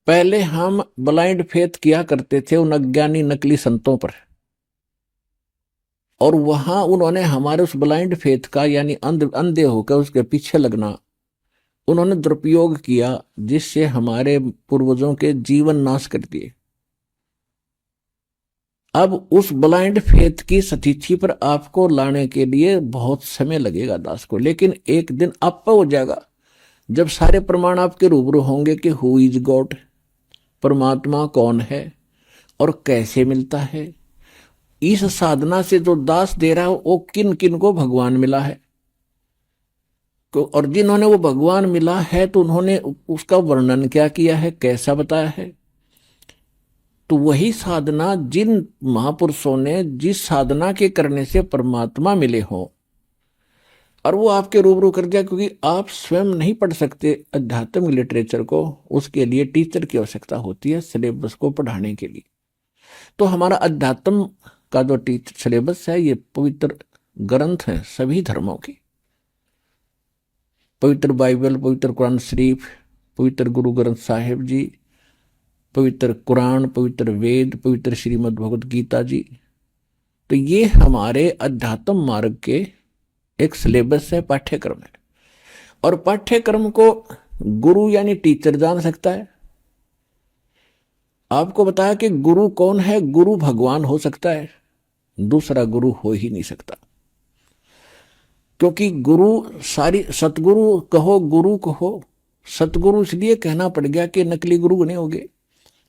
पहले हम blind faith किया करते थे उन अज्ञानी नकली संतों पर, और वहां उन्होंने हमारे उस ब्लाइंड फेथ का यानी अंधे होकर उसके पीछे लगना उन्होंने दुरुपयोग किया, जिससे हमारे पूर्वजों के जीवन नाश कर दिए। अब उस ब्लाइंड फेथ की सतीथि पर आपको लाने के लिए बहुत समय लगेगा दास को, लेकिन एक दिन आप हो जाएगा जब सारे प्रमाण आपके रूबरू होंगे कि हु इज गॉड, परमात्मा कौन है और कैसे मिलता है। इस साधना से जो दास दे रहा है वो किन किन को भगवान मिला है, और जिन्होंने वो भगवान मिला है तो उन्होंने उसका वर्णन क्या किया है, कैसा बताया है। तो वही साधना जिन महापुरुषों ने जिस साधना के करने से परमात्मा मिले हों, और वो आपके रूबरू कर दिया, क्योंकि आप स्वयं नहीं पढ़ सकते अध्यात्म लिटरेचर को, उसके लिए टीचर की आवश्यकता होती है सिलेबस को पढ़ाने के लिए। तो हमारा अध्यात्म का जो टीचर सिलेबस है ये पवित्र ग्रंथ है सभी धर्मों की, पवित्र बाइबल, पवित्र कुरान शरीफ, पवित्र गुरु ग्रंथ साहिब जी, पवित्र कुरान, पवित्र वेद, पवित्र श्रीमद् भगवत गीता जी। तो ये हमारे अध्यात्म मार्ग के एक सिलेबस है, पाठ्यक्रम है। और पाठ्यक्रम को गुरु यानी टीचर जान सकता है। आपको बताया कि गुरु कौन है, गुरु भगवान हो सकता है, दूसरा गुरु हो ही नहीं सकता। क्योंकि गुरु सारी सतगुरु कहो, गुरु कहो, सतगुरु इसलिए कहना पड़ गया कि नकली गुरु नहीं होगे,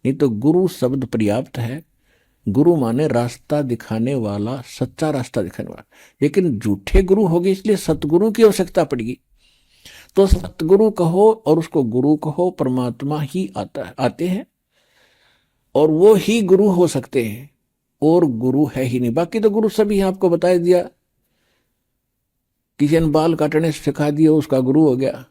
नहीं तो गुरु शब्द पर्याप्त है। गुरु माने रास्ता दिखाने वाला, सच्चा रास्ता दिखाने वाला। लेकिन झूठे गुरु हो गए इसलिए सतगुरु की आवश्यकता पड़ेगी। तो सतगुरु कहो और उसको गुरु कहो, परमात्मा ही आते हैं और वो ही गुरु हो सकते हैं, और गुरु है ही नहीं। बाकी तो गुरु सभी आपको बता दिया, किसी ने बाल काटने सिखा दिया उसका गुरु हो गया,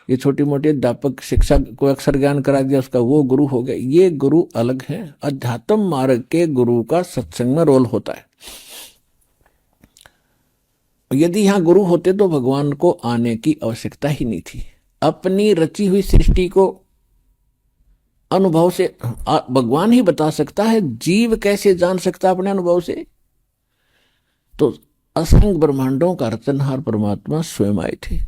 ये छोटी मोटी अध्यापक शिक्षा को अक्षर ज्ञान करा दिया उसका वो गुरु हो गया। ये गुरु अलग है। अध्यात्म मार्ग के गुरु का सत्संग में रोल होता है। यदि यहां गुरु होते तो भगवान को आने की आवश्यकता ही नहीं थी। अपनी रची हुई सृष्टि को अनुभव से भगवान ही बता सकता है, जीव कैसे जान सकता अपने अनुभव से। तो असंख्य ब्रह्मांडों का रचनहार परमात्मा स्वयं आए थे।